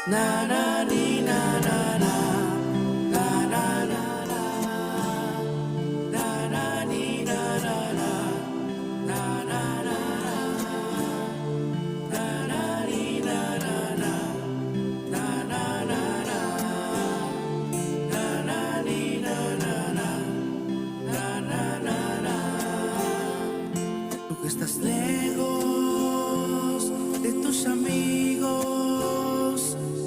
Na na ni na na na na na na na na na ni na na na na na na na na ni na na na na na na na na ni na na na na na na na. Tú que estás lejos de tus amigos,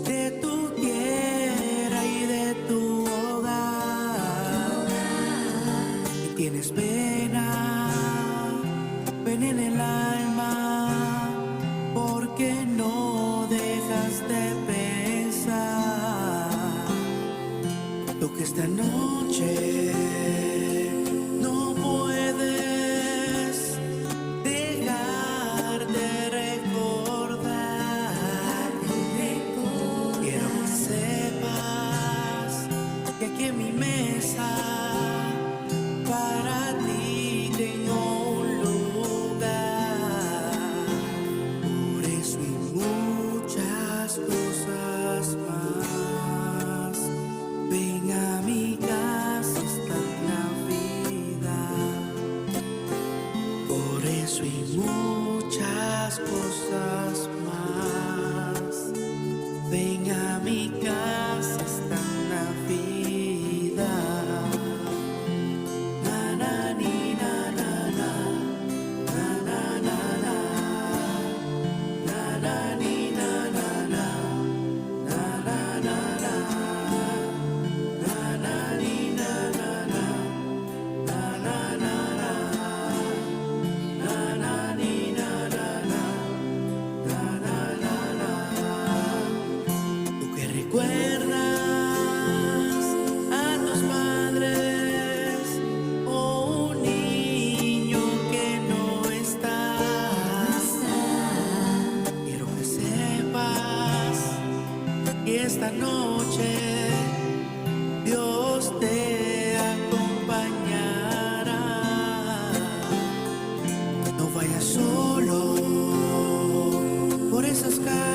de tu tierra y de tu hogar, y tienes pena, pena en el alma, porque no dejas de pensar. Tú que esta noche no puedes dejar de recordar. Quiero que sepas que aquí en mi mesa para ti tengo un lugar. Por eso y muchas cosas más, ven a mi casa esta Navidad. Por eso y muchas cosas más, ven a mi casa esta Navidad. Na na ni na na na na na na na na na ni na na na na na na na na na ni na na na na na na na na ni na na na na na na na. Tú que recuerdas a tus padres o un niño que no está, quiero que sepas que esta noche Dios te acompañará. No vayas solo por esas calles